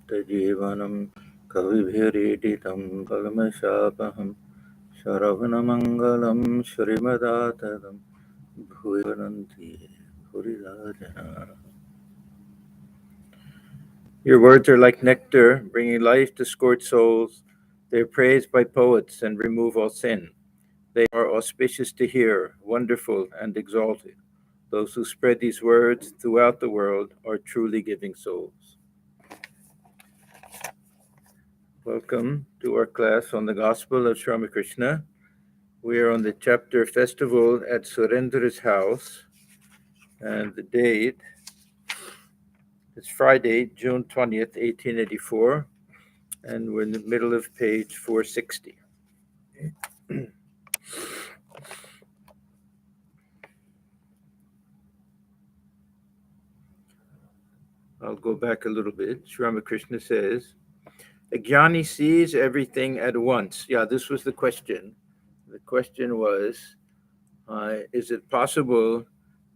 जीवनं कविभिरीडितं कल्मषापहं शरवणमङ्गलं श्रीमदाततं भुवि वदन्ति भूरिदा जनाः. Your words are like nectar, bringing life to scorched souls. They are praised by poets and remove all sin. They are auspicious to hear, wonderful and exalted. Those who spread these words throughout the world are truly giving souls. Welcome to our class on the Gospel of Ramakrishna. We are on the chapter Festival at Surendra's house, and the date is Friday, June 20th, 1884, and we're in the middle of page 460. I'll go back a little bit. Ramakrishna says, a jnani sees everything at once. Yeah, this was the question. The question was, is it possible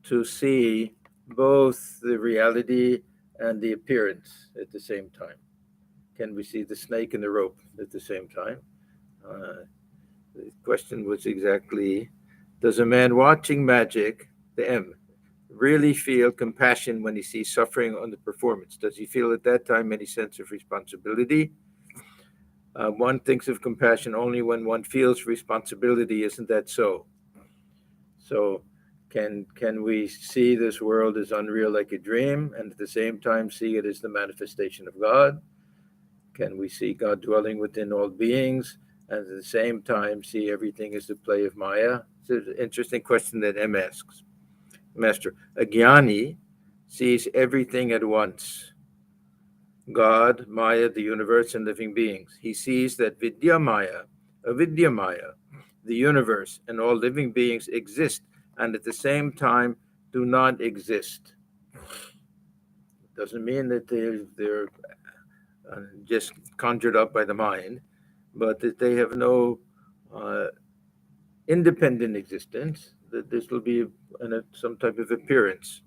to see both the reality and the appearance at the same time? Can we see the snake and the rope at the same time? The question was exactly, does a man watching magic, the M, really feel compassion when he sees suffering on the performance? Does he feel at that time any sense of responsibility? One thinks of compassion only when one feels responsibility. Isn't that so? So can we see this world as unreal like a dream and at the same time see it as the manifestation of God? Can we see God dwelling within all beings and at the same time see everything as the play of Maya? It's an interesting question that M asks. Master, a jnani sees everything at once. God, Maya, the universe, and living beings. He sees that Vidya Maya, Avidya Maya, the universe, and all living beings exist and at the same time do not exist. Doesn't mean that they're just conjured up by the mind, but that they have no independent existence, that this will be some type of appearance.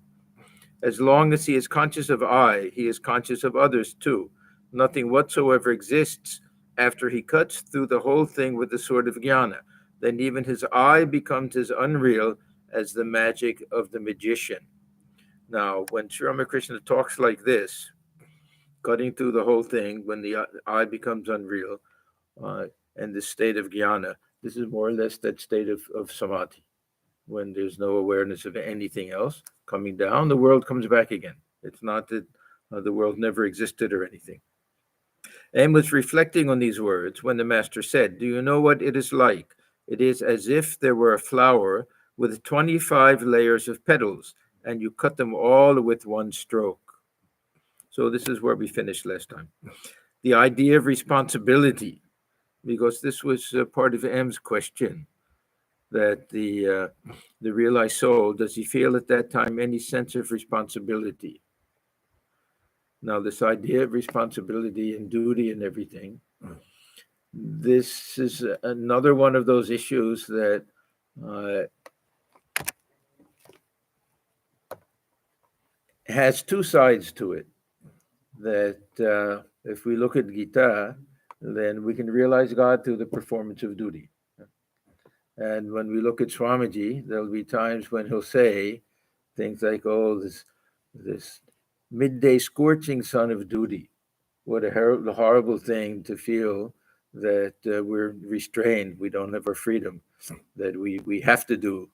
As long as he is conscious of I, he is conscious of others too. Nothing whatsoever exists after he cuts through the whole thing with the sword of jnana. Then even his I becomes as unreal as the magic of the magician. Now, when Sri Ramakrishna talks like this, cutting through the whole thing, when the I becomes unreal, and the state of jnana, this is more or less that state of samadhi. When there's no awareness of anything else coming down, the world comes back again. It's not that the world never existed or anything. And was reflecting on these words when the master said, do you know what it is like? It is as if there were a flower with 25 layers of petals, and you cut them all with one stroke. So this is where we finished last time. The idea of responsibility, because this was part of M's question, that the realized soul, does he feel at that time any sense of responsibility? Now, this idea of responsibility and duty and everything, this is another one of those issues that has two sides to it. That if we look at Gita, then we can realize God through the performance of duty. And when we look at Swamiji, there'll be times when he'll say things like, oh, this midday scorching sun of duty. What a horrible thing to feel that we're restrained, we don't have our freedom, that we have to do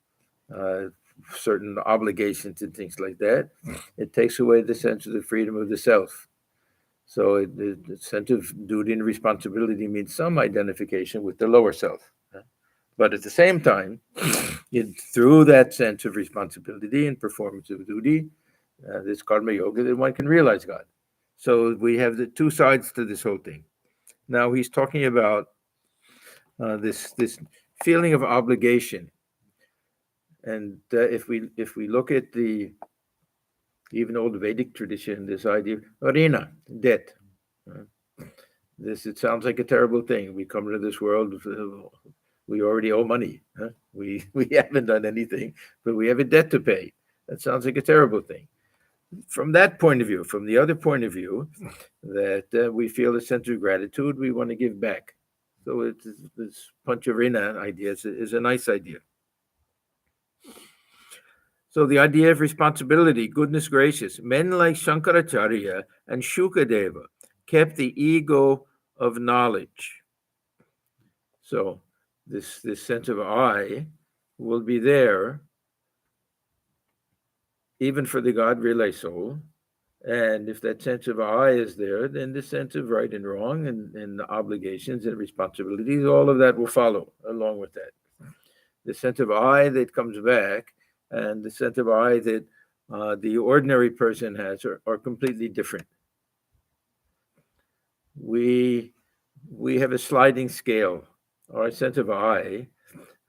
certain obligations and things like that. It takes away the sense of the freedom of the self. So the sense of duty and responsibility means some identification with the lower self. But at the same time, through that sense of responsibility and performance of duty, this karma yoga, that one can realize God. So we have the two sides to this whole thing. Now he's talking about this feeling of obligation, and if we look at the even old Vedic tradition, this idea of arena, debt. It sounds like a terrible thing. We come into this world. We already owe money. Huh? We haven't done anything, but we have a debt to pay. That sounds like a terrible thing. from that point of view. From the other point of view, that we feel a sense of gratitude, we want to give back. So it's, this Pancharina idea is a nice idea. So the idea of responsibility, goodness gracious, men like Shankaracharya and Shukadeva kept the ego of knowledge. So this sense of I will be there even for the God relay soul. And if that sense of I is there, then the sense of right and wrong and obligations and responsibilities, all of that will follow along with that. The sense of I that comes back and the sense of I that the ordinary person has are completely different. We have a sliding scale. Our sense of I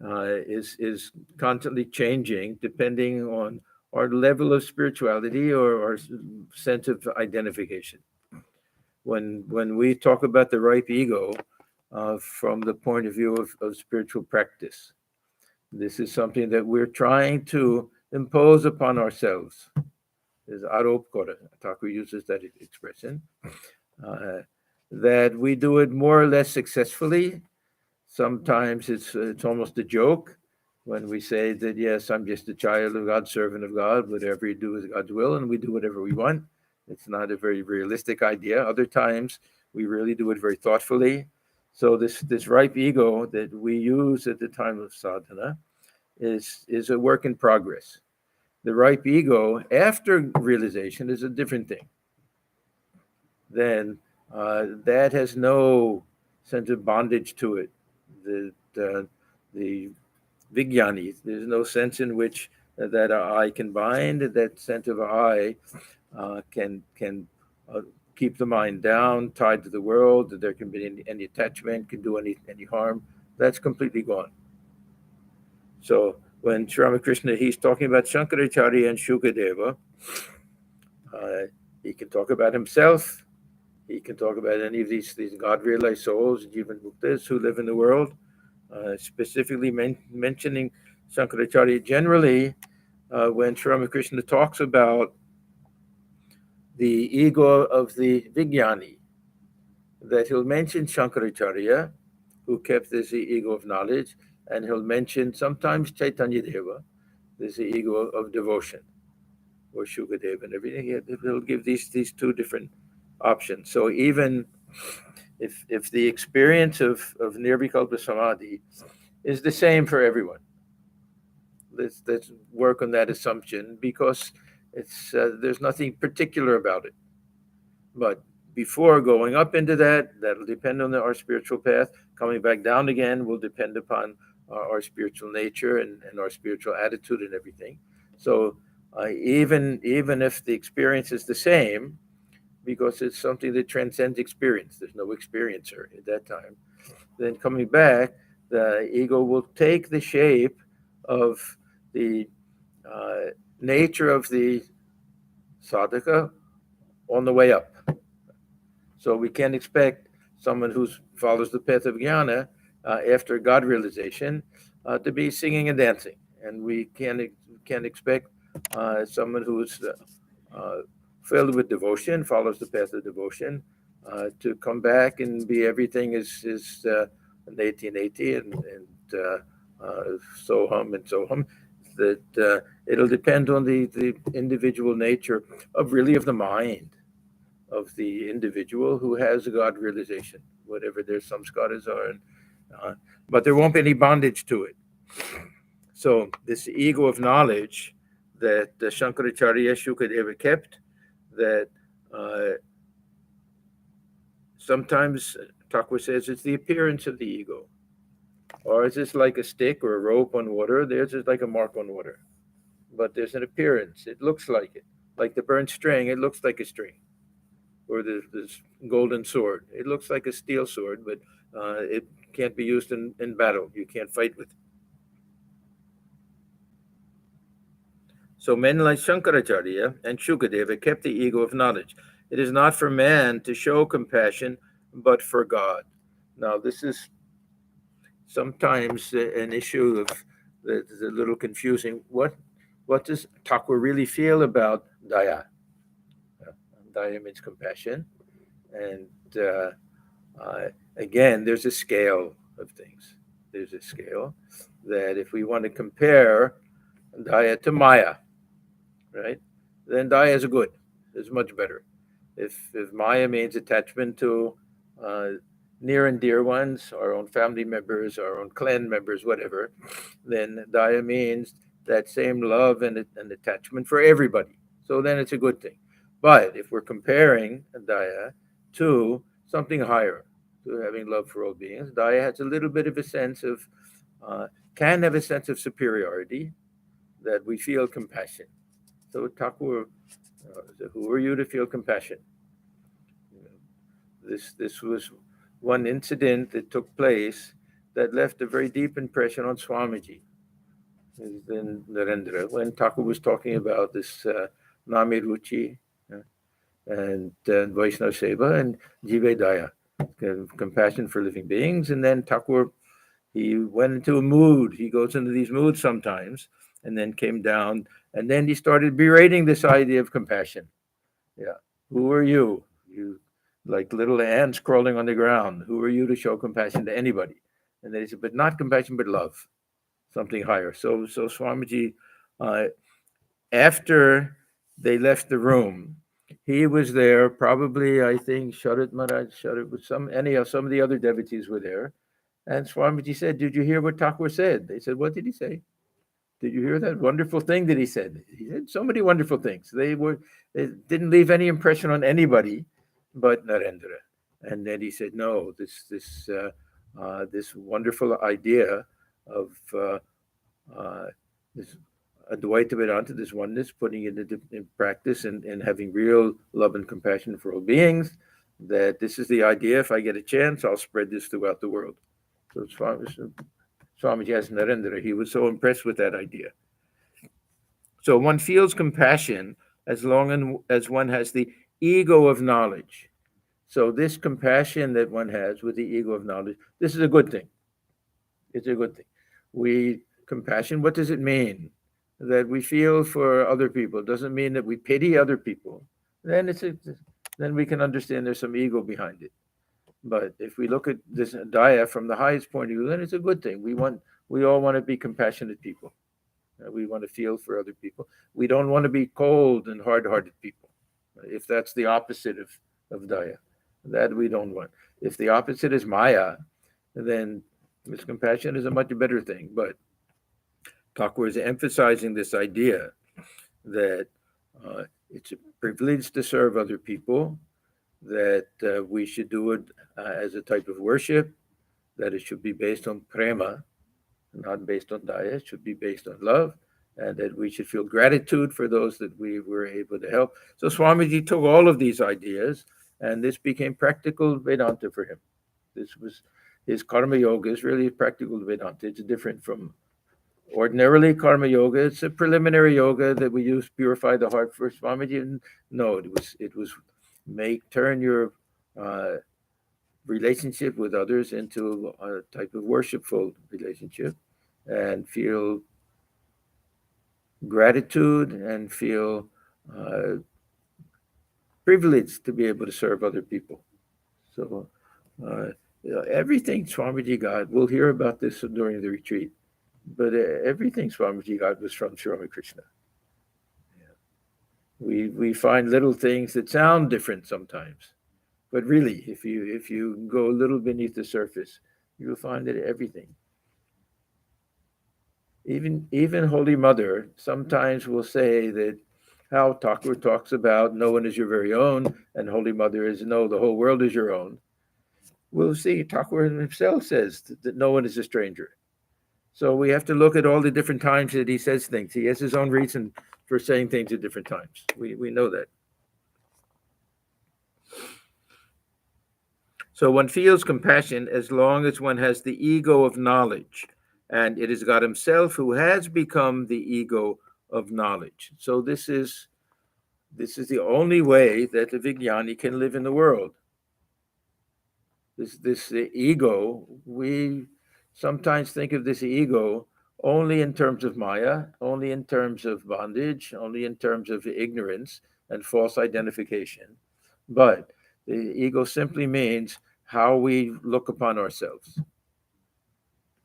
is constantly changing depending on our level of spirituality or our sense of identification. When we talk about the ripe ego from the point of view of spiritual practice, this is something that we're trying to impose upon ourselves. Is arop kora. Thakur uses that expression. That we do it more or less successfully. Sometimes it's almost a joke when we say that, yes, I'm just a child of God, servant of God, whatever you do is God's will, and we do whatever we want. It's not a very realistic idea. Other times, we really do it very thoughtfully. So this ripe ego that we use at the time of sadhana is a work in progress. The ripe ego after realization is a different thing. Then that has no sense of bondage to it. The Vijnani, there's no sense in which that I can bind. That sense of I can keep the mind down, tied to the world. That there can be any attachment, can do any harm. That's completely gone. So when Sri Ramakrishna, he's talking about Shankaracharya and Shukadeva, he can talk about himself. He can talk about any of these God realized souls, Jivan Muktas, who live in the world. Specifically mentioning Shankaracharya generally, when Sri Ramakrishna talks about the ego of the Vijnani, that he'll mention Shankaracharya, who kept this ego of knowledge, and he'll mention sometimes Chaitanya Deva, this ego of devotion, or Shukadeva and everything. He'll give these two different options. So even if the experience of Nirvikalpa Samadhi is the same for everyone, let's work on that assumption, because it's there's nothing particular about it. But before going up into that'll depend on our spiritual path. Coming back down again will depend upon our spiritual nature and our spiritual attitude and everything. So even if the experience is the same, because it's something that transcends experience, there's no experiencer at that time, then coming back, the ego will take the shape of the nature of the sadhaka on the way up. So we can't expect someone who follows the path of jnana after God realization to be singing and dancing, and we can't expect someone who is filled with devotion, follows the path of devotion, to come back and be everything is 1880 and soham and soham. That it'll depend on the individual nature of the mind of the individual who has a God realization, whatever their samskaras are, but there won't be any bondage to it. So this ego of knowledge that Shankaracharya Shukadeva kept, that sometimes Thakur says it's the appearance of the ego. Or is this like a stick or a rope on water? Theirs is like a mark on water. But there's an appearance. It looks like it. Like the burnt string, it looks like a string. Or this golden sword. It looks like a steel sword, but it can't be used in battle. You can't fight with it. So men like Shankaracharya and Shukadeva kept the ego of knowledge. It is not for man to show compassion, but for God. Now, this is sometimes an issue of that's a little confusing. What does Thakur really feel about daya? Daya means compassion. And again, there's a scale of things. There's a scale that if we want to compare Daya to Maya, right, then Daya is good, is much better. If Maya means attachment to uh, near and dear ones, our own family members, our own clan members, whatever, then Daya means that same love and attachment for everybody. So then it's a good thing. But if we're comparing Daya to something higher, to having love for all beings, Daya has a little bit of a sense of, uh, can have a sense of superiority, that we feel compassion. So Thakur, who are you to feel compassion? This was one incident that took place that left a very deep impression on Swamiji. Then Narendra, when Thakur was talking about this Nami Ruchi and Vaishnava Seva and Jive Daya, compassion for living beings, and then Thakur, he went into a mood. He goes into these moods sometimes, and then came down, and then he started berating this idea of compassion. Yeah, who are you? You like little ants crawling on the ground. Who are you to show compassion to anybody? And they said, but not compassion, but love, something higher. So Swamiji, uh, after they left the room, he was there. Probably, I think Sharat Maharaj, Sharat with some of the other devotees were there. And Swamiji said, "Did you hear what Thakur said?" They said, "What did he say? Did you hear that wonderful thing that he said?" He said so many wonderful things. They didn't leave any impression on anybody but Narendra. And then he said, "No, this wonderful idea of uh, this Advaita Vedanta, this oneness, putting it in practice and having real love and compassion for all beings, that this is the idea. If I get a chance, I'll spread this throughout the world." So Swamiji asked Narendra, he was so impressed with that idea. So one feels compassion as long as one has the ego of knowledge. So this compassion that one has with the ego of knowledge, this is a good thing. It's a good thing. Compassion, what does it mean? That we feel for other people. It doesn't mean that we pity other people. Then then we can understand there's some ego behind it. But if we look at this Daya from the highest point of view, then it's a good thing. We all want to be compassionate people. We want to feel for other people. We don't want to be cold and hard-hearted people. If that's the opposite of Daya, that we don't want. If the opposite is Maya, then this compassion is a much better thing. But Thakur is emphasizing this idea that it's a privilege to serve other people, that we should do it as a type of worship, that it should be based on prema, not based on Daya. It should be based on love, and that we should feel gratitude for those that we were able to help. So Swamiji took all of these ideas, and this became practical Vedanta for him. This was his karma yoga is really practical Vedanta. It's different from ordinarily karma yoga. It's a preliminary yoga that we use to purify the heart for Swamiji. No, it was turn your relationship with others into a type of worshipful relationship, and feel gratitude and feel privileged to be able to serve other people. So everything Swamiji got, we'll hear about this during the retreat, but everything Swamiji got was from Sri Ramakrishna. We find little things that sound different sometimes, but really, if you go a little beneath the surface, you'll find that everything. Even Holy Mother sometimes will say that how Thakur talks about no one is your very own, and Holy Mother is no, the whole world is your own. We'll see Thakur himself says that no one is a stranger. So we have to look at all the different times that he says things. He has his own reason for saying things at different times. We know that. So one feels compassion as long as one has the ego of knowledge, and it is God himself who has become the ego of knowledge. So this is the only way that the Vijnani can live in the world. This ego, we sometimes think of this ego only in terms of Maya, only in terms of bondage, only in terms of ignorance and false identification. But the ego simply means how we look upon ourselves.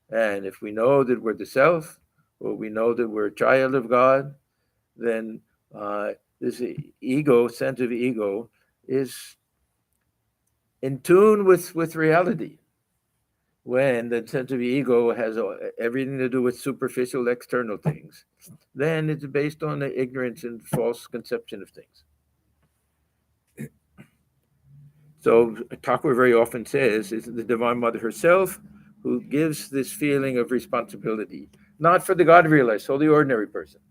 And if we know that we're the self, or we know that we're a child of God, then this ego, sense of ego, is in tune with reality. When the sense of ego has everything to do with superficial external things, then it's based on the ignorance and false conception of things. So Thakur very often says it's the Divine Mother herself who gives this feeling of responsibility, not for the God realized, so the ordinary person.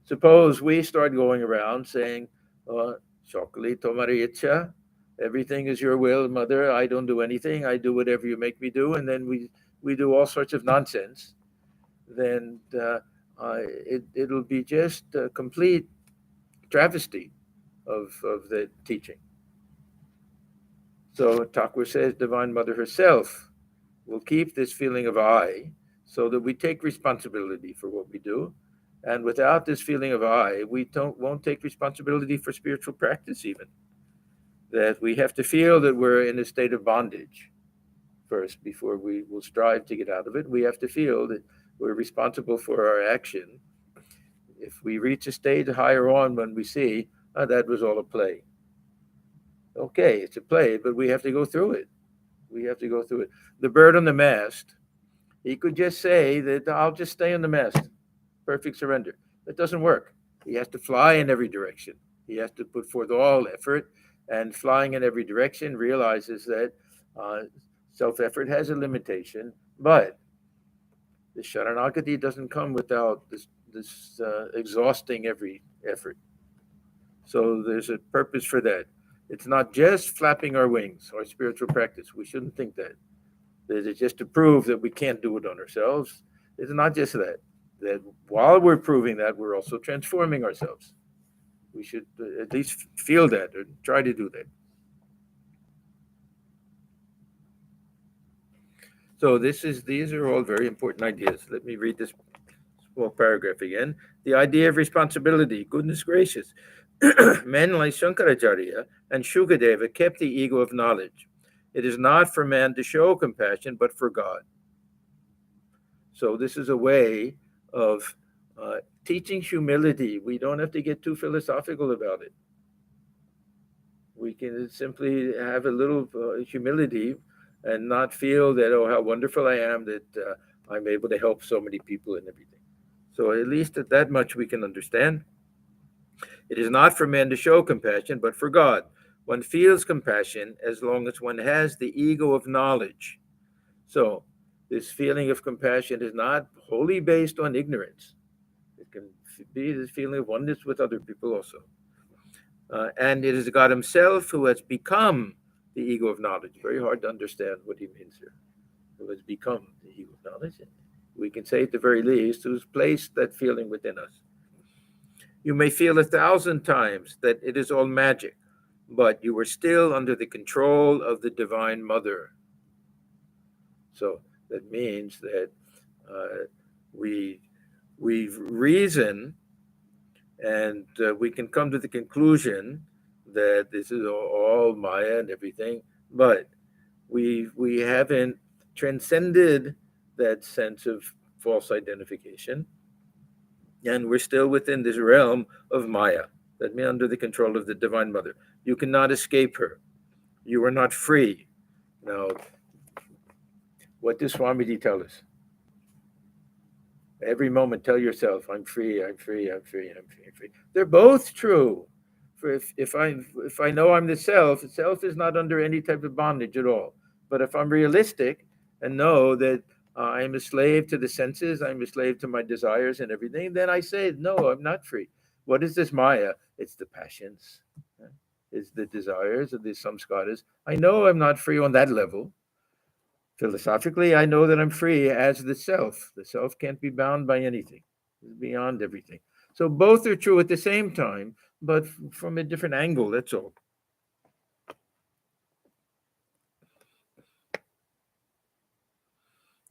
Suppose we start going around saying, Shokali Tomari Icha, everything is your will, Mother, I don't do anything, I do whatever you make me do, and then we do all sorts of nonsense, then it'll be just a complete travesty of the teaching. So Thakur says Divine Mother herself will keep this feeling of I so that we take responsibility for what we do. And without this feeling of I, we won't take responsibility for spiritual practice even. That we have to feel that we're in a state of bondage first before we will strive to get out of it. We have to feel that we're responsible for our action. If we reach a stage higher on when we see, that was all a play. Okay, it's a play, but we have to go through it. We have to go through it. The bird on the mast, he could just say that I'll just stay on the mast. Perfect surrender. That doesn't work. He has to fly in every direction. He has to put forth all effort, and flying in every direction realizes that self-effort has a limitation, but the Sharanagati doesn't come without this exhausting every effort. So there's a purpose for that. It's not just flapping our wings or spiritual practice. We shouldn't think that. That it's just to prove that we can't do it on ourselves. It's not just that. That while we're proving that, we're also transforming ourselves. We should at least feel that or try to do that. So these are all very important ideas. Let me read this small paragraph again. The idea of responsibility, goodness gracious. Men like Shankaracharya and Shukadeva kept the ego of knowledge. It is not for man to show compassion, but for God. So this is a way of teaching humility. We don't have to get too philosophical about it. We can simply have a little humility and not feel that, oh, how wonderful I am that I'm able to help so many people and everything. So at least at that much we can understand. It is not for men to show compassion, but for God. One feels compassion as long as one has the ego of knowledge. So this feeling of compassion is not wholly based on ignorance. It can be this feeling of oneness with other people also. And it is God himself who has become the ego of knowledge. Very hard to understand what he means here. Who has become the ego of knowledge. We can say at the very least, who's placed that feeling within us. You may feel 1,000 times that it is all magic, but you are still under the control of the Divine Mother. So that means that we reason and we can come to the conclusion that this is all Maya and everything, but we haven't transcended that sense of false identification, and we're still within this realm of Maya, that means under the control of the Divine Mother. You cannot escape her. You are not free. Now, what does Swamiji tell us? Every moment, tell yourself, I'm free, I'm free, I'm free, I'm free, I'm free. They're both true. For if I know I'm the self is not under any type of bondage at all. But if I'm realistic and know that I'm a slave to the senses, I'm a slave to my desires and everything, then I say, no, I'm not free. What is this Maya? It's the passions, it's the desires of the samskaras. I know I'm not free on that level. Philosophically, I know that I'm free as the self. The self can't be bound by anything, it's beyond everything. So both are true at the same time, but from a different angle, that's all.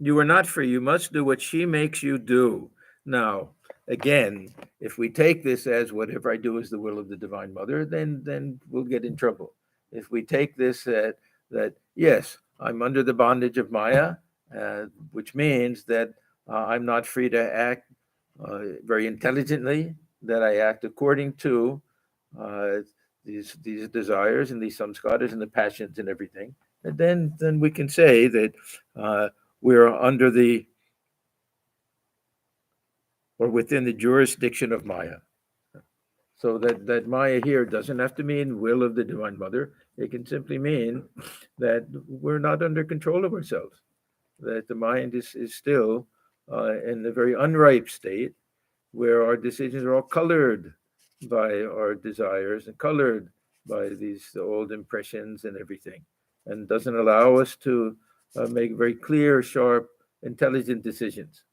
You are not free. You must do what she makes you do. Now, again, if we take this as whatever I do is the will of the Divine Mother, then we'll get in trouble. If we take this that yes, I'm under the bondage of Maya, which means that I'm not free to act very intelligently, that I act according to uh, these desires and these samskaras and the passions and everything, and then we can say that we're under the or within the jurisdiction of Maya. So that Maya here doesn't have to mean will of the Divine Mother. It can simply mean that we're not under control of ourselves, that the mind is still in a very unripe state where our decisions are all colored by our desires and colored by these old impressions and everything, and doesn't allow us to make very clear, sharp, intelligent decisions.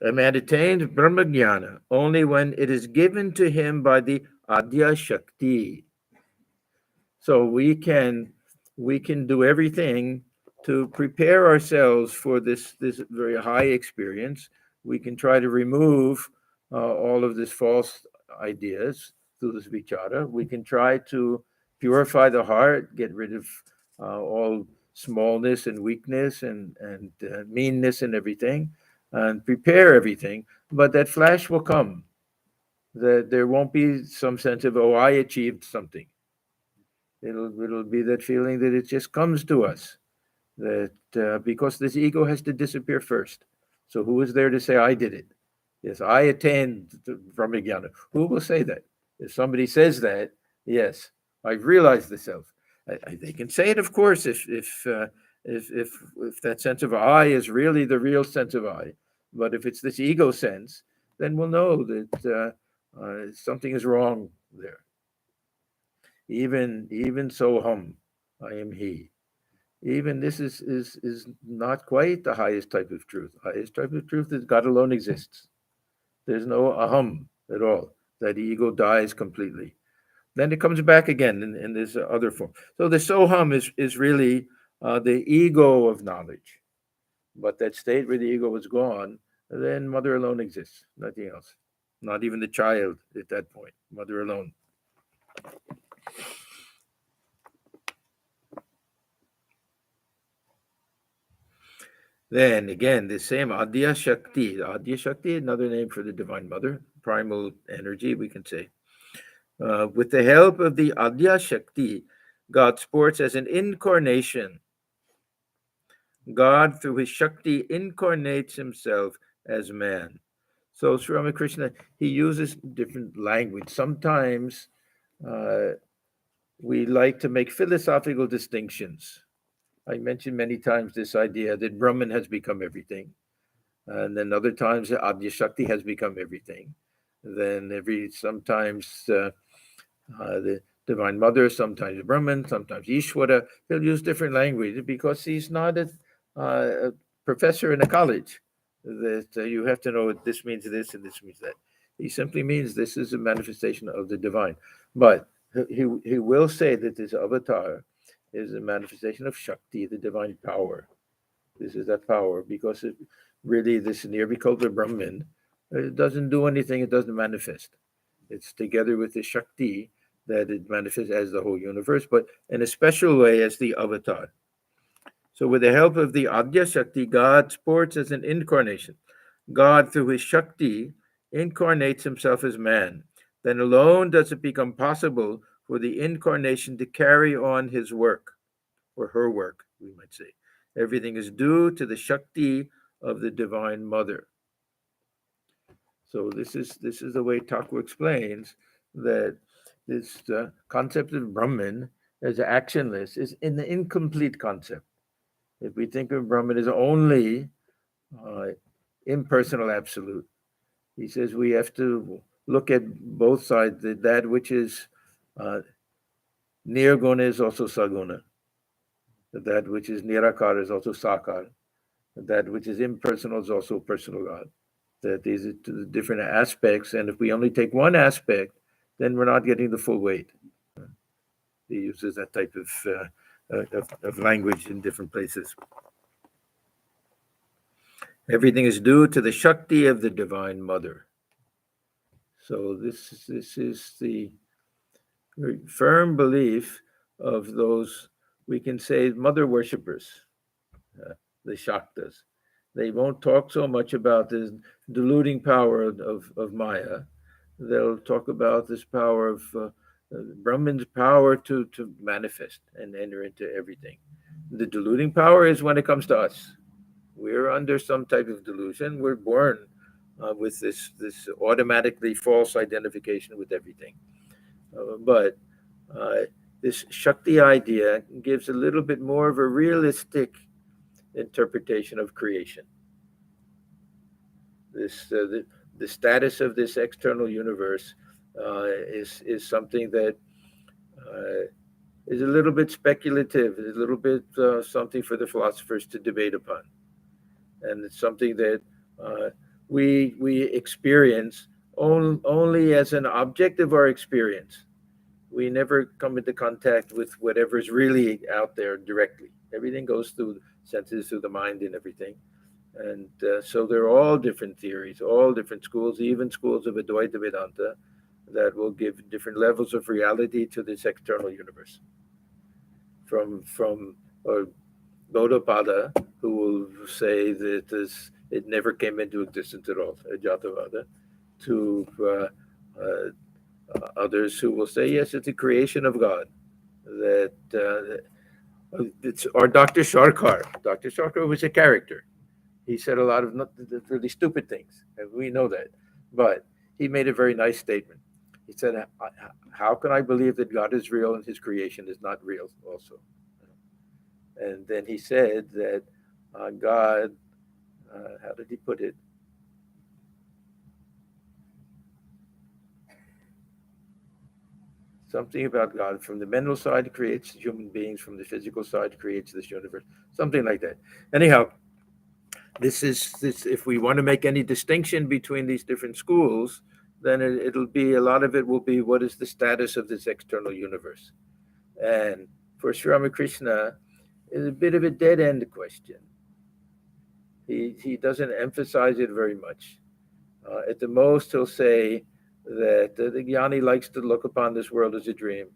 A man attains Brahmajnana only when it is given to him by the Adya Shakti. So we can do everything to prepare ourselves for this very high experience. We can try to remove all of this false ideas through this vichara. We can try to purify the heart, get rid of all smallness and weakness and meanness and everything, and prepare everything. But that flash will come. That there won't be some sense of, oh, I achieved something. It'll be that feeling that it just comes to us, that because this ego has to disappear first. So who is there to say I did it? Yes, I attained from Jnana. Who will say that? If somebody says that, yes, I've realized the self. They can say it, of course, if that sense of I is really the real sense of I. But if it's this ego sense, then we'll know that something is wrong there. Even soham, I am he. Even this is not quite the highest type of truth. The highest type of truth is God alone exists. There's no aham at all. That ego dies completely. Then it comes back again in this other form. So the soham is really the ego of knowledge. But that state where the ego is gone, then mother alone exists, nothing else. Not even the child at that point, mother alone. Then again, the same Adya Shakti. Adya Shakti, another name for the Divine Mother, primal energy, we can say. With the help of the Adya Shakti, God sports as an incarnation. God, through his Shakti, incarnates himself as man. So Sri Ramakrishna, he uses different language. Sometimes we like to make philosophical distinctions. I mentioned many times this idea that Brahman has become everything. And then other times Adya Shakti has become everything. Then sometimes the Divine Mother, sometimes Brahman, sometimes Ishvara. He'll use different language because he's not a professor in a college. That you have to know this means this and this means that. He simply means this is a manifestation of the divine. But he will say that this avatar is a manifestation of Shakti, the divine power. This is that power because really this Nirvikalpa Brahman, it doesn't do anything, it doesn't manifest. It's together with the Shakti that it manifests as the whole universe, but in a special way as the avatar. So with the help of the Adya Shakti, God sports as an incarnation. God, through his Shakti, incarnates himself as man. Then alone does it become possible for the incarnation to carry on his work, or her work, we might say. Everything is due to the Shakti of the Divine Mother. So this is the way Thakur explains that this concept of Brahman as actionless is an incomplete concept. If we think of Brahman as only impersonal absolute, he says we have to look at both sides. That which is nirguna is also saguna. That which is nirakara is also sakar. That which is impersonal is also personal God. That these are the different aspects, and if we only take one aspect, then we're not getting the full weight. He uses that type of language in different places. Everything is due to the Shakti of the Divine Mother. So this is the firm belief of those, we can say, mother worshippers, the Shaktas. They won't talk so much about this deluding power of Maya. They'll talk about this power of Brahman's power to manifest and enter into everything. The deluding power is when it comes to us. We're under some type of delusion. We're born with this automatically false identification with everything. But this Shakti idea gives a little bit more of a realistic interpretation of creation. The status of this external universe is something that is a little bit speculative, is a little bit something for the philosophers to debate upon, and it's something that we experience only as an object of our experience. We never come into contact with whatever's really out there directly. Everything goes through senses, through the mind, and everything. And so there are all different theories, all different schools, even schools of Advaita Vedanta, that will give different levels of reality to this external universe. From Gaudapada, who will say that it never came into existence at all, Ajatavada, to others who will say, yes, it's a creation of God. That it's our Dr. Sharkar. Dr. Sharkar was a character. He said a lot of really stupid things, and we know that. But he made a very nice statement. He said, how can I believe that God is real and his creation is not real also? And then he said that God, how did he put it? Something about God. From the mental side creates human beings, from the physical side creates this universe. Something like that. Anyhow, this. If we want to make any distinction between these different schools, then it'll be, a lot of it will be, what is the status of this external universe? And for Sri Ramakrishna, it's a bit of a dead end question. He doesn't emphasize it very much. At the most, he'll say that the Jnani likes to look upon this world as a dream.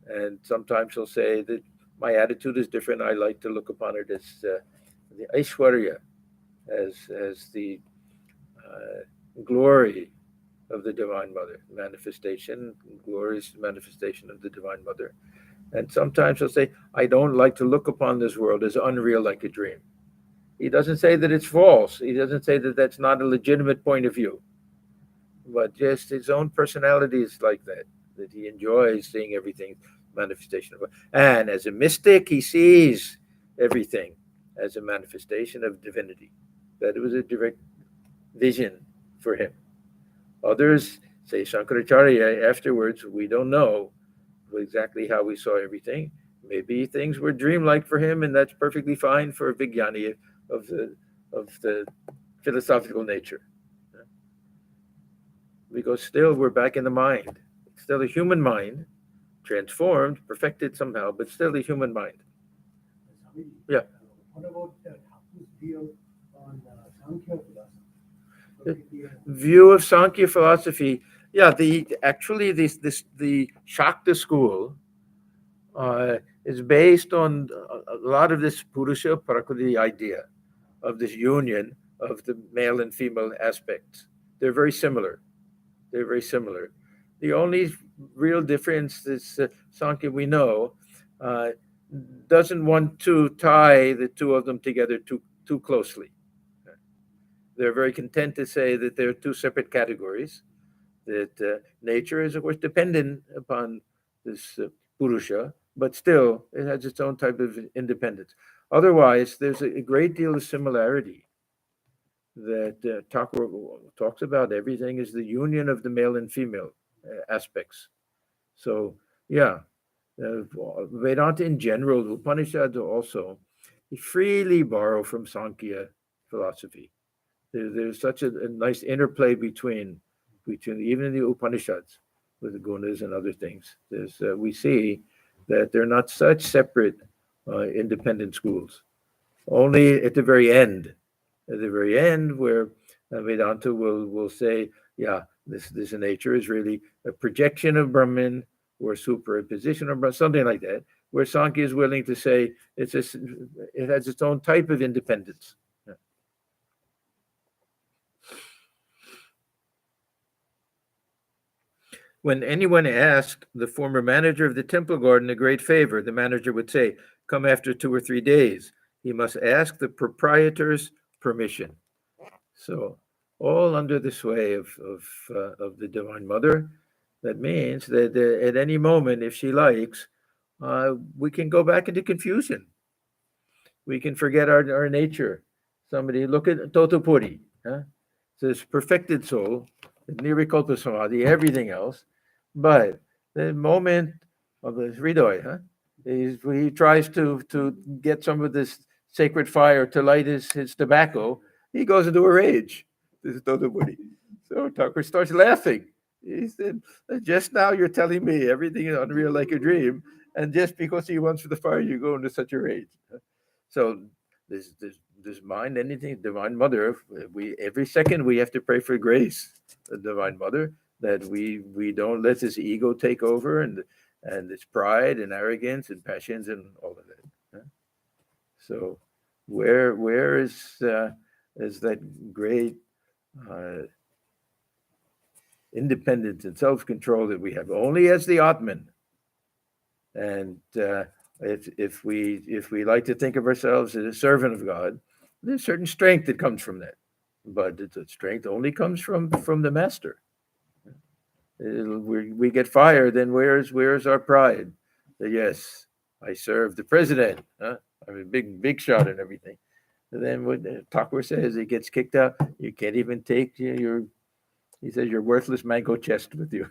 And sometimes he'll say that my attitude is different. I like to look upon it as the Aishwarya, as the glory of the Divine Mother, manifestation, glorious manifestation of the Divine Mother. And sometimes he'll say, I don't like to look upon this world as unreal like a dream. He doesn't say that it's false. He doesn't say that that's not a legitimate point of view. But just his own personality is like that he enjoys seeing everything manifestation of. And as a mystic, he sees everything as a manifestation of divinity. That it was a direct vision for him. Others say Shankaracharya afterwards, we don't know exactly how we saw everything. Maybe things were dreamlike for him, and that's perfectly fine for a Vijnani of the philosophical nature. Because still we're back in the mind. It's still a human mind, transformed, perfected somehow, but still a human mind. Yeah. What about Thakur's view on Sankhya philosophy? View of Sankhya philosophy. Yeah, the Shakta school is based on a lot of this Purusha Prakriti idea of this union of the male and female aspects. They're very similar. They're very similar. The only real difference is Sankhya, we know, doesn't want to tie the two of them together too closely. They're very content to say that they're two separate categories, that nature is, of course, dependent upon this Purusha, but still it has its own type of independence. Otherwise, there's a great deal of similarity that Thakur talks about. Everything is the union of the male and female aspects. So, yeah, Vedanta in general, the Upanishads also, freely borrow from Sankhya philosophy. There's such a nice interplay between even in the Upanishads with the gunas and other things. We see that they're not such separate, independent schools. Only at the very end at the very end, where Vedanta will say, yeah, this nature is really a projection of Brahman or a superimposition of Brahman, something like that, where Sankhya is willing to say it has its own type of independence. When anyone asked the former manager of the temple garden a great favor, the manager would say, come after 2 or 3 days. He must ask the proprietor's permission. So, all under the sway of the Divine Mother. That means that at any moment, if she likes, we can go back into confusion. We can forget our nature. Somebody look at Totapuri. Huh? It's this perfected soul, Nirikalpa Samadhi, everything else. But the moment of the Hridoy, he tries to get some of this sacred fire to light his tobacco, he goes into a rage. This is Totapuri. So Thakur starts laughing. He said, just now you're telling me everything is unreal like a dream, and just because he wants for the fire, you go into such a rage. So this mind, anything, Divine Mother, we every second we have to pray for grace, the Divine Mother, that we don't let this ego take over and this pride and arrogance and passions and all of that. So where is that great independence and self-control that we have only as the Atman? And if we like to think of ourselves as a servant of God, there's certain strength that comes from that, but the strength only comes from the master. We get fired, then where's our pride? That, yes, I serve the president. I'm a big shot and everything. And then what Thakur says, he gets kicked out. You can't even take he says, your worthless mango chest with you.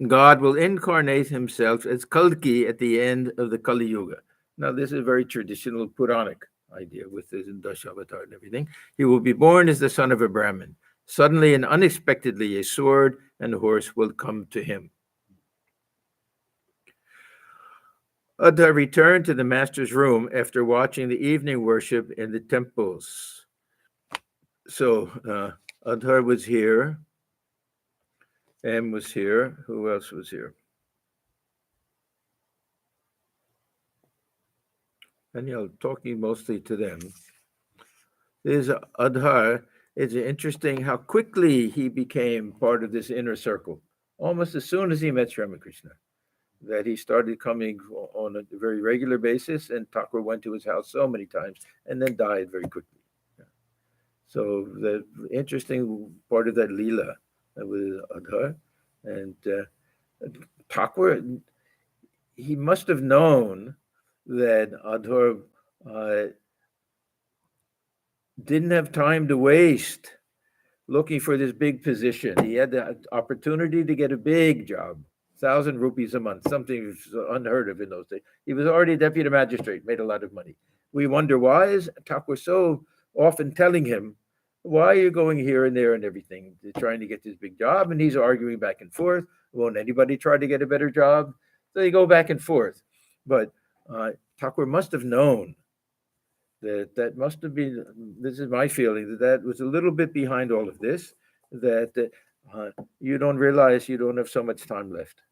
God will incarnate himself as Kalki at the end of the Kali Yuga. Now, this is a very traditional Puranic idea with this Dashavatar and everything. He will be born as the son of a Brahmin. Suddenly and unexpectedly, a sword and a horse will come to him. Uddha returned to the master's room after watching the evening worship in the temples. So Uddha was here. M was here. Who else was here? And talking mostly to them. There's Adhar. It's interesting how quickly he became part of this inner circle. Almost as soon as he met Ramakrishna, that he started coming on a very regular basis, and Thakur went to his house so many times and then died very quickly. So the interesting part of that Leela with Adhar, and Thakur, he must have known that Adhar didn't have time to waste looking for this big position. He had the opportunity to get a big job, 1,000 rupees a month, something unheard of in those days. He was already deputy magistrate, made a lot of money. We wonder why is Thakur so often telling him, why are you going here and there and everything? They're trying to get this big job, and he's arguing back and forth. Won't anybody try to get a better job? So they go back and forth. But Thakur must have known that must have been, this is my feeling, that was a little bit behind all of this, that you don't realize you don't have so much time left.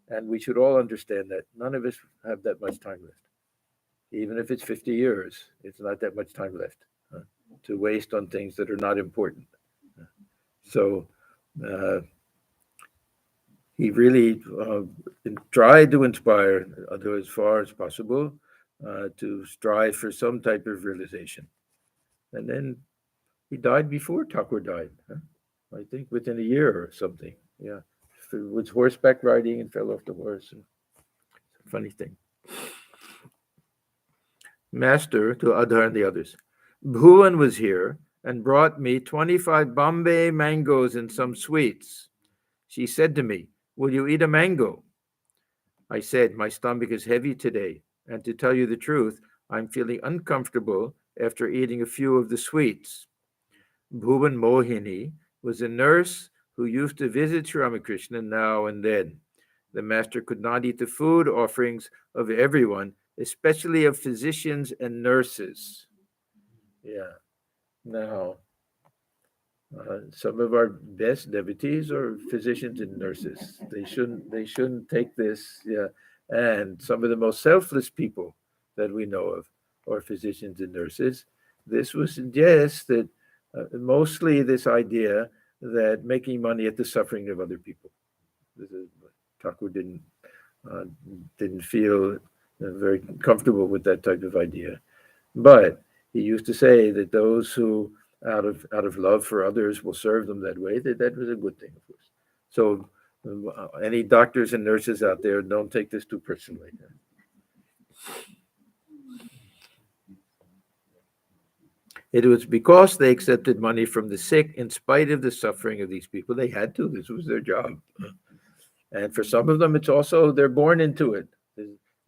And we should all understand that. None of us have that much time left. Even if it's 50 years, it's not that much time left to waste on things that are not important. So he really tried to inspire others as far as possible to strive for some type of realization. And then he died before Thakur died, I think within a year or something. Yeah, with horseback riding and fell off the horse. And it's a funny thing. Master to Adhar and the others. Bhuvan was here and brought me 25 Bombay mangoes and some sweets. She said to me, will you eat a mango? I said, my stomach is heavy today, and to tell you the truth, I'm feeling uncomfortable after eating a few of the sweets. Bhuvan Mohini was a nurse who used to visit Sri Ramakrishna now and then. The master could not eat the food offerings of everyone, especially of physicians and nurses. Yeah. Now, some of our best devotees are physicians and nurses. They shouldn't take this. Yeah. And some of the most selfless people that we know of are physicians and nurses. This would suggest that mostly this idea that making money at the suffering of other people. This is, Thakur uh, didn't feel very comfortable with that type of idea. But he used to say that those who, out of love for others, will serve them that way. That was a good thing, of course. So, any doctors and nurses out there, don't take this too personally. It was because they accepted money from the sick in spite of the suffering of these people. They had to. This was their job. And for some of them, it's also they're born into it.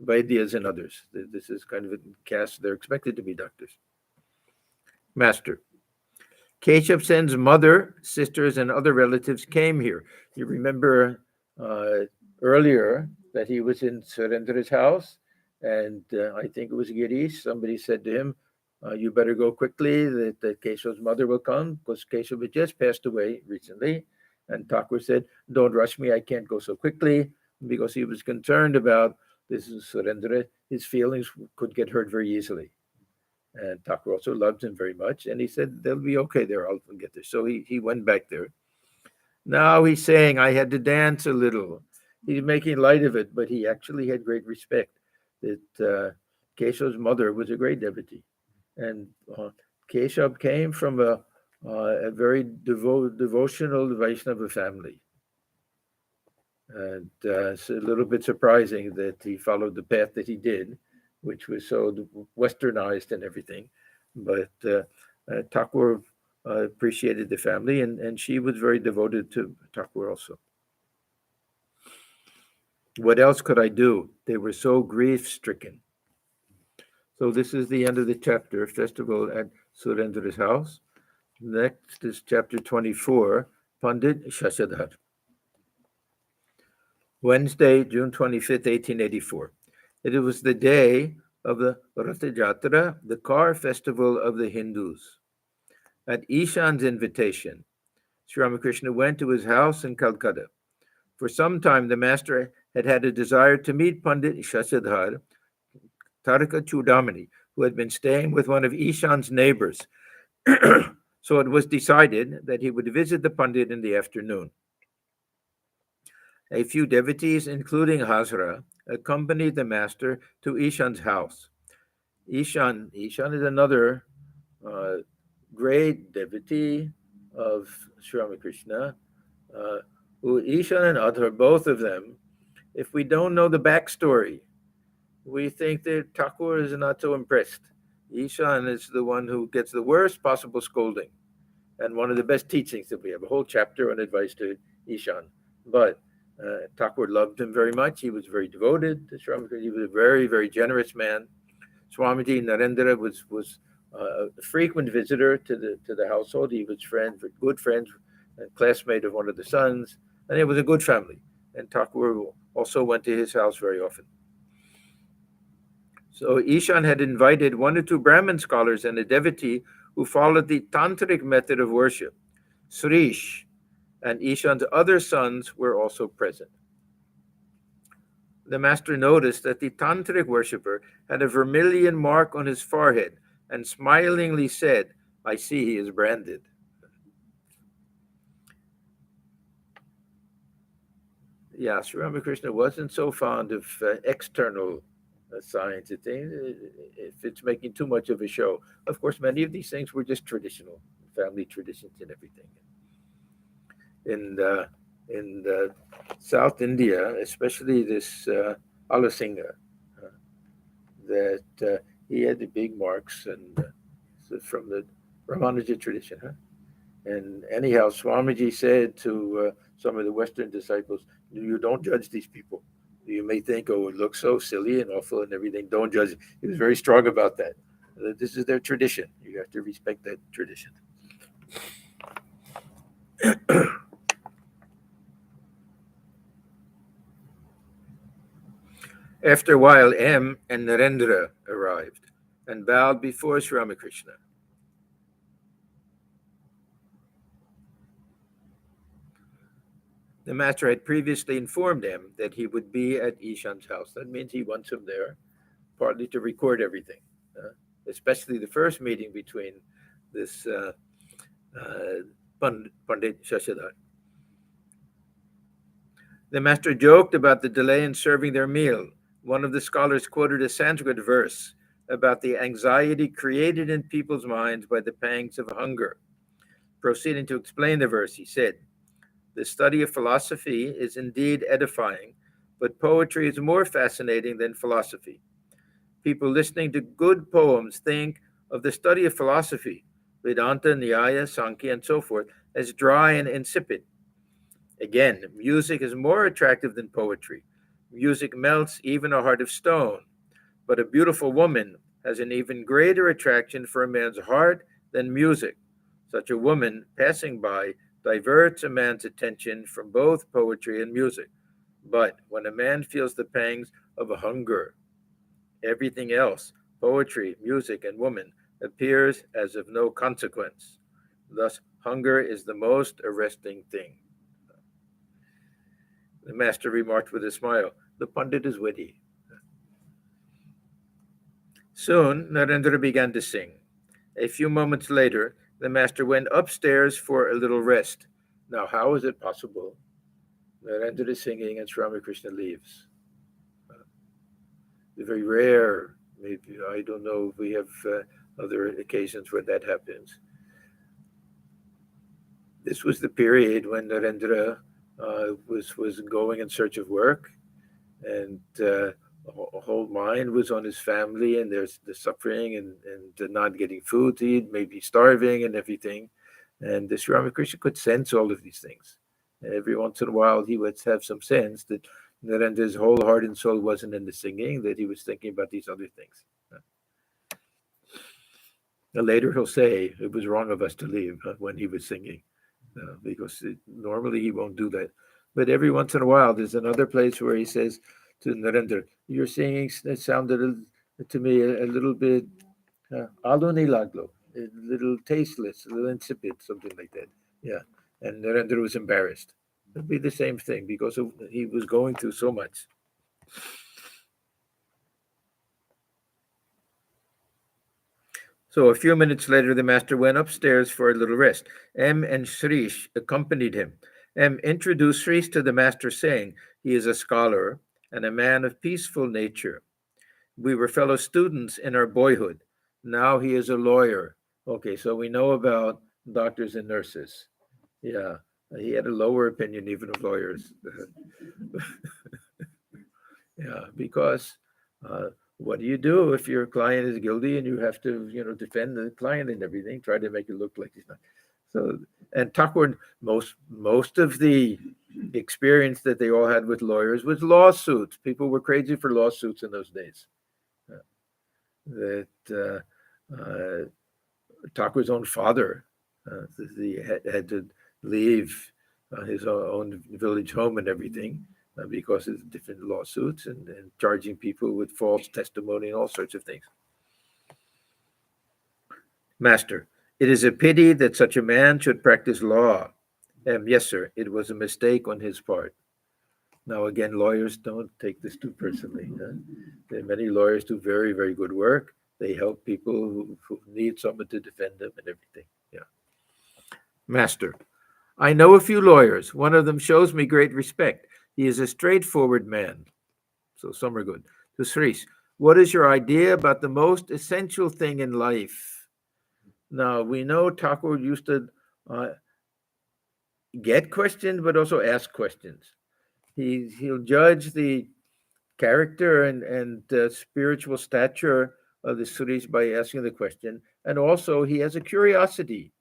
Vaidyas and others. This is kind of a caste. They're expected to be doctors. Master. Keshav Sen's mother, sisters, and other relatives came here. You remember earlier that he was in Surendra's house, and I think it was Girish. Somebody said to him, "You better go quickly. That Keshav's mother will come because Keshav had just passed away recently." And Thakur said, "Don't rush me. I can't go so quickly," because he was concerned about this is Surendra. His feelings could get hurt very easily. And Thakur also loved him very much. And he said, they'll be okay there. I'll get there. So he went back there. Now he's saying, I had to dance a little. He's making light of it, but he actually had great respect that Keshav's mother was a great devotee. And Keshav came from a very devotional Vaishnava family. And it's a little bit surprising that he followed the path that he did, which was so westernized and everything. But Thakur appreciated the family, and she was very devoted to Thakur also. What else could I do? They were so grief stricken. So this is the end of the chapter, Festival at Surendra's house. Next is chapter 24, Pundit Shashadhar. Wednesday, June 25th, 1884. It was the day of the Rath Jatra, the car festival of the Hindus. At Ishan's invitation, Sri Ramakrishna went to his house in Calcutta. For some time, the master had had a desire to meet Pundit Shashadhar, Tarika Chudamani, who had been staying with one of Ishan's neighbors. So it was decided that he would visit the Pandit in the afternoon. A few devotees, including Hazra, accompanied the master to Ishan's house. Ishan is another great devotee of Sri Ramakrishna. Who Ishan and Adhar, both of them, if we don't know the backstory, we think that Thakur is not so impressed. Ishan is the one who gets the worst possible scolding, and one of the best teachings that we have, a whole chapter on advice to Ishan. But Thakur loved him very much. He was very devoted to Sri Ramakrishna. He was a very, very generous man. Swamiji Narendra was a frequent visitor to the household. He was good friends, and classmate of one of the sons, and it was a good family. And Thakur also went to his house very often. So Ishan had invited one or two Brahmin scholars and a devotee who followed the tantric method of worship. Srish and Ishan's other sons were also present. The master noticed that the tantric worshipper had a vermilion mark on his forehead and smilingly said, I see he is branded. Yeah, Sri Ramakrishna wasn't so fond of external signs and things, if it's making too much of a show. Of course, many of these things were just traditional, family traditions and everything. In South India, especially this Alasinga, that he had the big marks and from the Ramanuja tradition. Huh? And anyhow, Swamiji said to some of the Western disciples, you don't judge these people. You may think, oh, it looks so silly and awful and everything. Don't judge. He was very strong about that. This is their tradition. You have to respect that tradition. After a while, M and Narendra arrived and bowed before Sri Ramakrishna. The master had previously informed M that he would be at Ishan's house. That means he wants him there, partly to record everything, especially the first meeting between this Pundit Shashadhar. The master joked about the delay in serving their meal. One of the scholars quoted a Sanskrit verse about the anxiety created in people's minds by the pangs of hunger. Proceeding to explain the verse, he said, "The study of philosophy is indeed edifying, but poetry is more fascinating than philosophy. People listening to good poems think of the study of philosophy, Vedanta, Nyaya, Sankhya, and so forth, as dry and insipid. Again, music is more attractive than poetry. Music melts even a heart of stone, but a beautiful woman has an even greater attraction for a man's heart than music. Such a woman passing by diverts a man's attention from both poetry and music. But when a man feels the pangs of hunger, everything else, poetry, music, and woman, appears as of no consequence. Thus, hunger is the most arresting thing." The master remarked with a smile, "The Pundit is witty." Soon, Narendra began to sing. A few moments later, the master went upstairs for a little rest. Now, how is it possible? Narendra is singing and Sri Ramakrishna leaves. It's very rare. Maybe, I don't know if we have other occasions where that happens. This was the period when Narendra was going in search of work, and whole mind was on his family, and there's the suffering and not getting food to eat, maybe starving and everything. And the Sri Ramakrishna could sense all of these things. And every once in a while, he would have some sense that Narendra's whole heart and soul wasn't in the singing, that he was thinking about these other things. And later he'll say it was wrong of us to leave when he was singing, because normally he won't do that. But every once in a while, there's another place where he says to Narendra, "Your singing sounded to me a little bit aluni laglo, a little tasteless, a little insipid, something like that." Yeah. And Narendra was embarrassed. It'd be the same thing because he was going through so much. So a few minutes later, the master went upstairs for a little rest. M and Shrish accompanied him. M introduced Shrish to the master, saying, "He is a scholar and a man of peaceful nature. We were fellow students in our boyhood. Now he is a lawyer." Okay, so we know about doctors and nurses. Yeah, he had a lower opinion even of lawyers. Yeah, because what do you do if your client is guilty and you have to, defend the client and everything, try to make it look like he's not? So, and Thakur, most of the experience that they all had with lawyers was lawsuits. People were crazy for lawsuits in those days. Thakur's own father, he had to leave his own village home and everything because of different lawsuits and charging people with false testimony and all sorts of things. Master, it is a pity that such a man should practice law. Yes, sir, it was a mistake on his part. Now, again, lawyers don't take this too personally. Many lawyers do very, very good work. They help people who need someone to defend them and everything. Yeah. Master, I know a few lawyers. One of them shows me great respect. He is a straightforward man. So some are good. To Srish, what is your idea about the most essential thing in life? Now, we know Thakur used to get questioned, but also ask questions. He'll judge the character and spiritual stature of the Surish by asking the question. And also, he has a curiosity.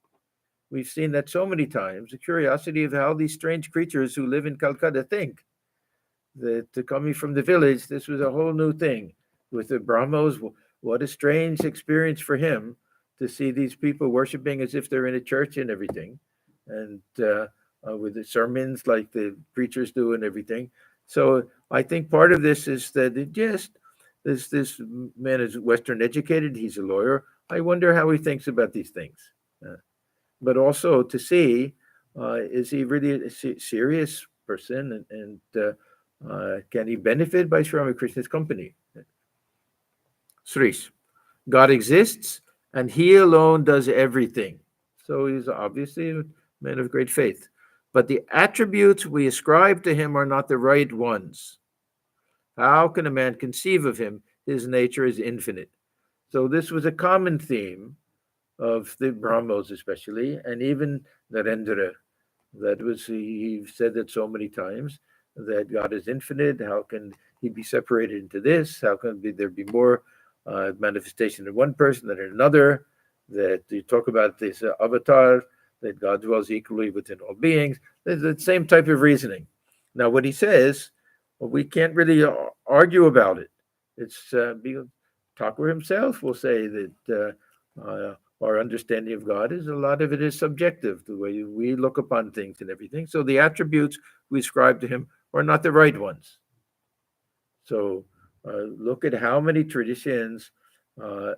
We've seen that so many times, a curiosity of how these strange creatures who live in Calcutta think. That coming from the village, this was a whole new thing. With the Brahmos, what a strange experience for him to see these people worshiping as if they're in a church and everything. And with the sermons like the preachers do and everything. So I think part of this is that it just this man is Western educated. He's a lawyer. I wonder how he thinks about these things. Uh, but also to see, is he really a serious person, and can he benefit by Sri Ramakrishna's company? Srish, God exists and he alone does everything. So he's obviously a man of great faith. But the attributes we ascribe to him are not the right ones. How can a man conceive of him? His nature is infinite. So this was a common theme of the Brahmos, especially, and even Narendra. That was, he said that so many times, that God is infinite. How can he be separated into this? How can there be more manifestation in one person than in another? That you talk about this avatar, that God dwells equally within all beings. There's the same type of reasoning. Now, what he says, well, we can't really argue about it. It's Thakur himself will say that our understanding of God is, a lot of it is subjective, the way we look upon things and everything. So the attributes we ascribe to him are not the right ones. So look at how many traditions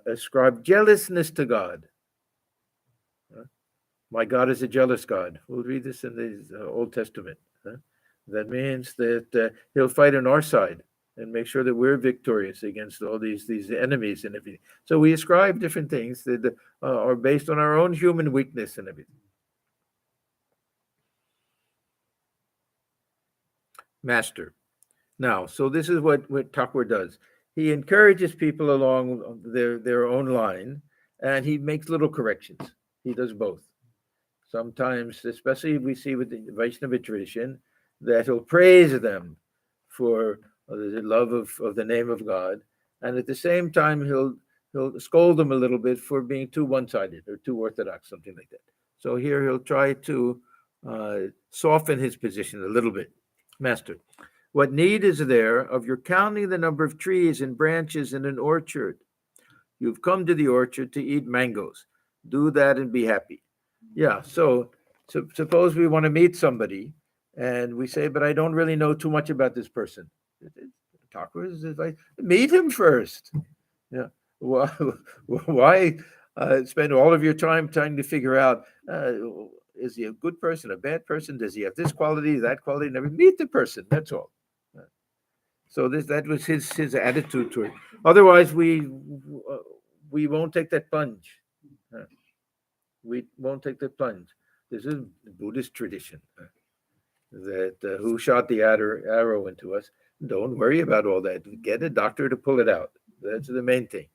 ascribe jealousness to God. My God is a jealous God. We'll read this in the Old Testament. That means that he'll fight on our side and make sure that we're victorious against all these enemies and everything. So we ascribe different things that are based on our own human weakness and everything. Master. Now, so this is what Thakur does. He encourages people along their own line, and he makes little corrections. He does both. Sometimes, especially we see with the Vaishnava tradition, that he'll praise them for the love of the name of God, and at the same time he'll scold them a little bit for being too one-sided or too orthodox, something like that. So here he'll try to soften his position a little bit. Master, what need is there of your counting the number of trees and branches in an orchard? You've come to the orchard to eat mangoes. Do that and be happy. Yeah, so suppose we want to meet somebody and we say, but I don't really know too much about this person. Thakur is like, meet him first. Yeah. Why spend all of your time trying to figure out, is he a good person, a bad person? Does he have this quality, that quality? Never meet the person. That's all. So that was his attitude toward it. Otherwise, we won't take that plunge. We won't take the plunge. This is Buddhist tradition. That who shot the arrow into us? Don't worry about all that. Get a doctor to pull it out. That's the main thing.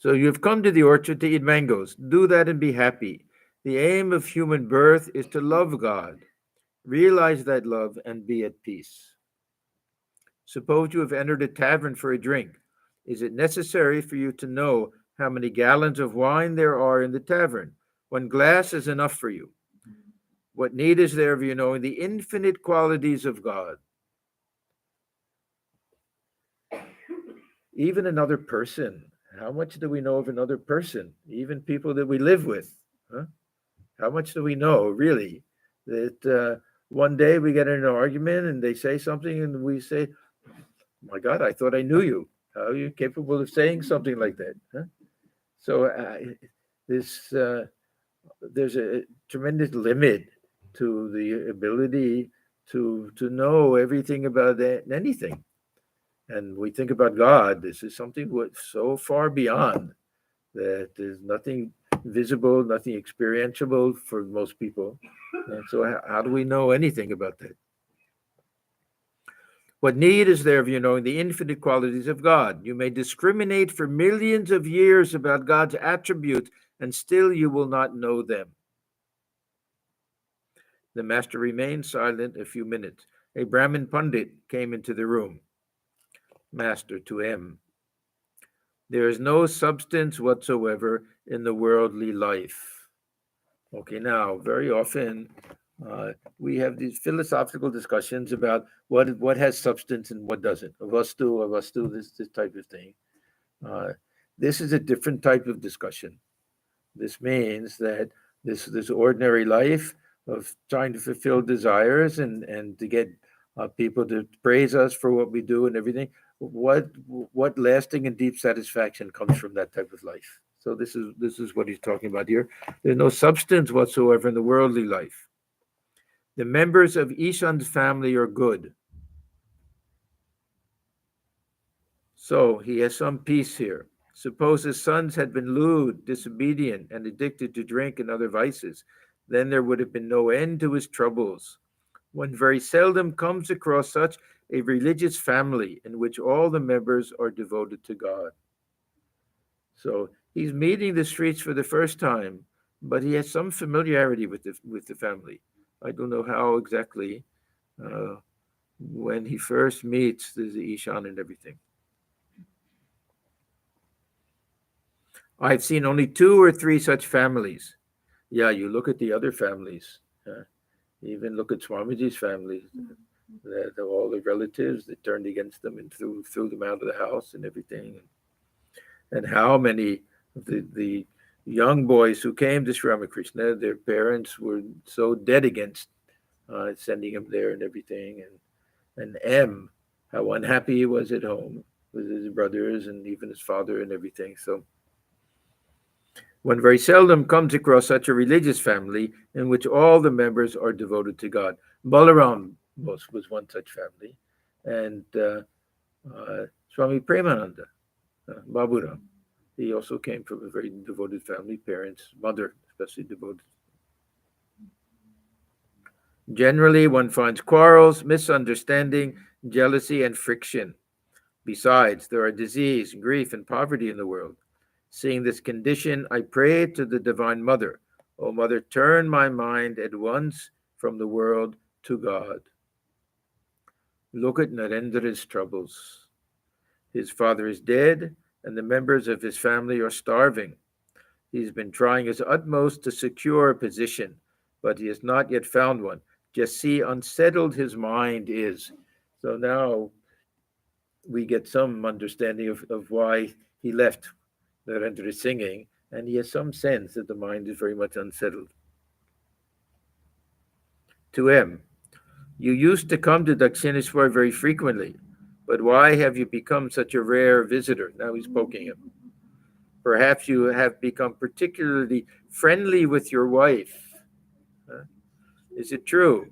So you've come to the orchard to eat mangoes. Do that and be happy. The aim of human birth is to love God. Realize that love and be at peace. Suppose you have entered a tavern for a drink. Is it necessary for you to know how many gallons of wine there are in the tavern? One glass is enough for you. What need is there of you knowing the infinite qualities of God? Even another person. How much do we know of another person? Even people that we live with. Huh? How much do we know, really? That one day we get in an argument and they say something and we say, my God, I thought I knew you. How are you capable of saying something like that? Huh? So there's a tremendous limit to the ability to know everything about anything. And we think about God, this is something so far beyond that there's nothing visible, nothing experiential for most people. And so how do we know anything about that? What need is there of you knowing the infinite qualities of God? You may discriminate for millions of years about God's attributes, and still you will not know them. The master remained silent a few minutes. A Brahmin Pundit came into the room. Master to M. There is no substance whatsoever in the worldly life. Okay, now, very often we have these philosophical discussions about what has substance and what doesn't. Avastu, this type of thing. This is a different type of discussion. This means that this ordinary life, of trying to fulfill desires and to get people to praise us for what we do and everything. What lasting and deep satisfaction comes from that type of life? So this is what he's talking about here. There's no substance whatsoever in the worldly life. The members of Ishan's family are good. So he has some peace here. Suppose his sons had been lewd, disobedient, and addicted to drink and other vices, then there would have been no end to his troubles. One very seldom comes across such a religious family in which all the members are devoted to God. So he's meeting the streets for the first time, but he has some familiarity with the family. I don't know how exactly uh, when he first meets the Ishan and everything. I've seen only 2 or 3 such families. Yeah, you look at the other families. Even look at Swamiji's family. All the relatives that turned against them and threw them out of the house and everything. And how many of the young boys who came to Sri Ramakrishna, their parents were so dead against sending him there and everything. And M, how unhappy he was at home with his brothers and even his father and everything. So one very seldom comes across such a religious family in which all the members are devoted to God. Balaram was one such family, and Swami Premananda, Baburam, he also came from a very devoted family, parents, mother especially devoted. Generally, one finds quarrels, misunderstanding, jealousy, and friction. Besides, there are disease, grief, and poverty in the world. Seeing this condition, I pray to the Divine Mother, O Mother, turn my mind at once from the world to God. Look at Narendra's troubles. His father is dead, and the members of his family are starving. He's been trying his utmost to secure a position, but he has not yet found one. Just see unsettled his mind is. So now we get some understanding of why he left Narendra singing, and he has some sense that the mind is very much unsettled. To M, you used to come to Dakshineswar very frequently, but why have you become such a rare visitor? Now he's poking him. Perhaps you have become particularly friendly with your wife. Is it true?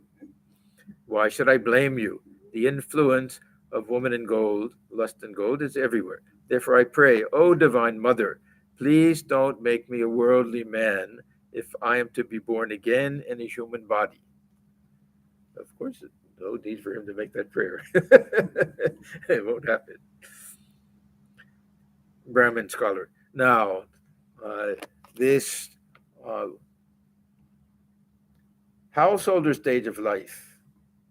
Why should I blame you? The influence of woman and gold, lust and gold, is everywhere. Therefore I pray, O Divine Mother, please don't make me a worldly man if I am to be born again in a human body. Of course, no need for him to make that prayer. It won't happen. Brahmin scholar. Now, this householder stage of life,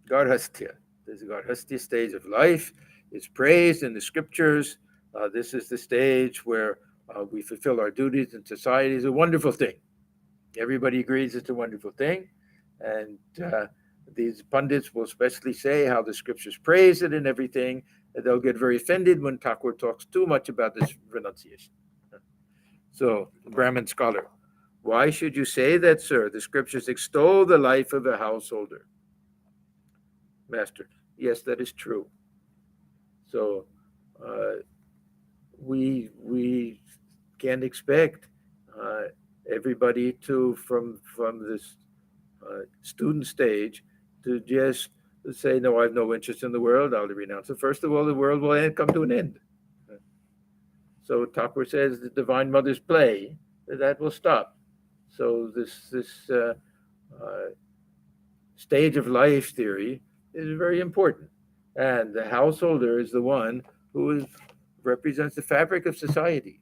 Garhastya, this Garhastya stage of life is praised in the scriptures. This is the stage where we fulfill our duties in society. It's a wonderful thing. Everybody agrees it's a wonderful thing. And these pundits will especially say how the scriptures praise it and everything. They'll get very offended when Thakur talks too much about this renunciation. So, Brahmin scholar, why should you say that, sir? The scriptures extol the life of a householder. Master, yes, that is true. So, we can't expect everybody to from this student stage to just say, no, I have no interest in the world, I'll renounce it. First of all, the world will come to an end. So Thakur says the Divine Mother's play, that will stop. So this stage of life theory is very important. And the householder is the one who represents the fabric of society.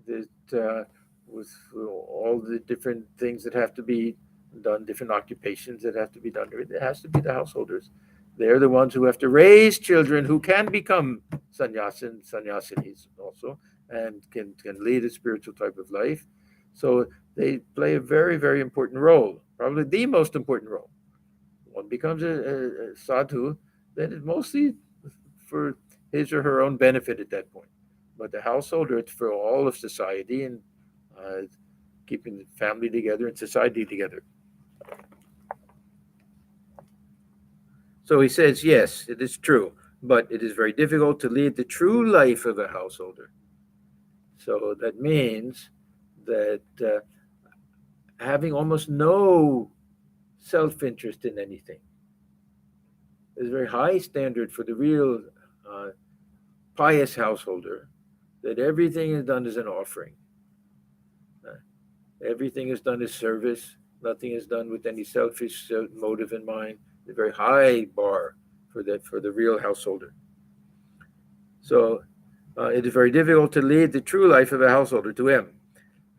That with all the different things that have to be done, different occupations that have to be done, it has to be the householders. They're the ones who have to raise children who can become sannyasinis also, and can lead a spiritual type of life. So they play a very, very important role, probably the most important role. One becomes a sadhu, then it's mostly for his or her own benefit at that point. But the householder, it's for all of society and keeping the family together and society together. So he says, yes, it is true, but it is very difficult to lead the true life of a householder. So that means that having almost no self interest in anything is a very high standard for the real uh, pious householder, that everything is done as an offering. Uh, Everything is done as service. Nothing is done with any selfish motive in mind. A very high bar for the real householder. So it is very difficult to lead the true life of a householder to him.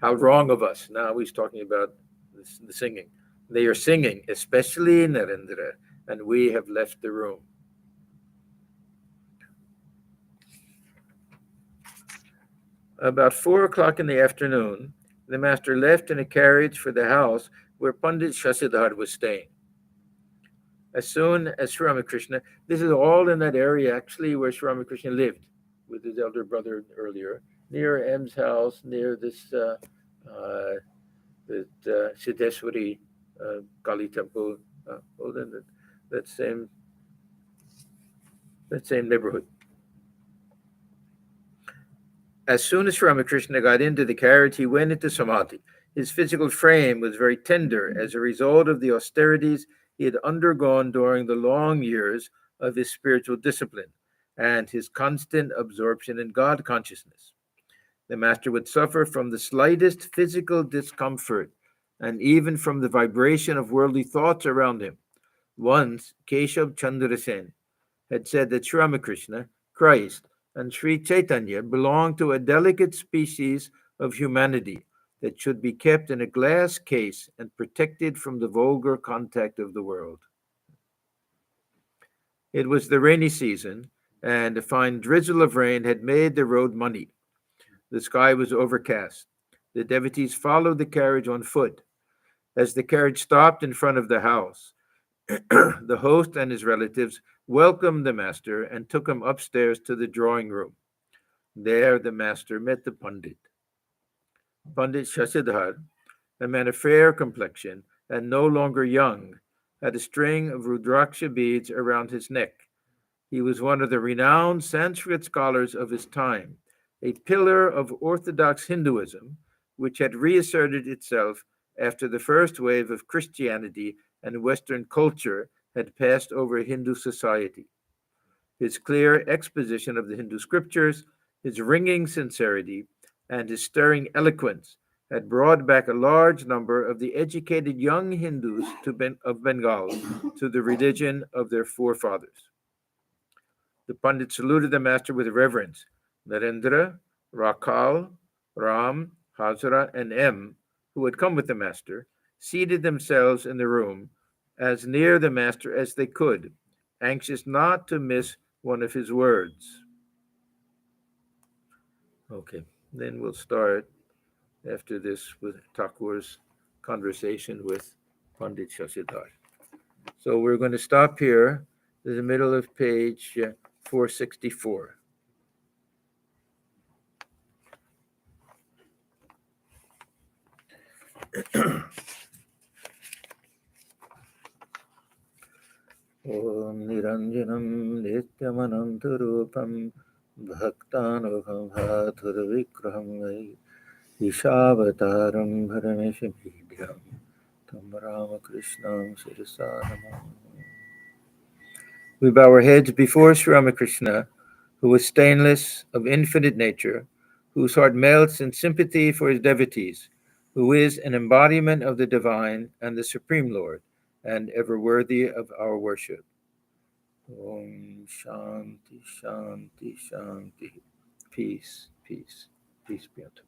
How wrong of us. Now he's talking about the singing. They are singing, especially Narendra, and we have left the room. About 4 o'clock in the afternoon, the master left in a carriage for the house where Pundit Shashadhar was staying. As soon as Sri Ramakrishna, this is all in that area actually where Sri Ramakrishna lived with his elder brother earlier, near M's house, near this Siddheswari Kali temple, that same neighborhood. As soon as Ramakrishna got into the carriage, he went into samadhi. His physical frame was very tender as a result of the austerities he had undergone during the long years of his spiritual discipline and his constant absorption in God consciousness. The master would suffer from the slightest physical discomfort and even from the vibration of worldly thoughts around him. Once, Keshav Chandra Sen had said that Sri Ramakrishna, Christ, and Sri Chaitanya belong to a delicate species of humanity that should be kept in a glass case and protected from the vulgar contact of the world. It was the rainy season, and a fine drizzle of rain had made the road muddy. The sky was overcast. The devotees followed the carriage on foot. As the carriage stopped in front of the house, the host and his relatives welcomed the master and took him upstairs to the drawing room. There the master met the Pundit. Pundit Shashadhar, a man of fair complexion and no longer young, had a string of Rudraksha beads around his neck. He was one of the renowned Sanskrit scholars of his time, a pillar of Orthodox Hinduism, which had reasserted itself after the first wave of Christianity and Western culture had passed over Hindu society. His clear exposition of the Hindu scriptures, his ringing sincerity, and his stirring eloquence had brought back a large number of the educated young Hindus of Bengal to the religion of their forefathers. The Pandit saluted the master with reverence. Narendra, Rakal, Ram, Hazra, and M, who had come with the master, seated themselves in the room as near the master as they could, anxious not to miss one of his words. Okay, then we'll start after this with Thakur's conversation with Pandit Shashadhar. So we're going to stop here in the middle of page 464. Om Niranjanam Nityamanantarupam Bhaktanukam Bhaturvikraham Ishavataram Bharameshamidhyam Tam Ramakrishnam Sirisanamam. We bow our heads before Sri Ramakrishna, who was stainless, of infinite nature, whose heart melts in sympathy for his devotees, who is an embodiment of the divine and the Supreme Lord, and ever worthy of our worship. Om Shanti, Shanti, Shanti. Peace, peace, peace be unto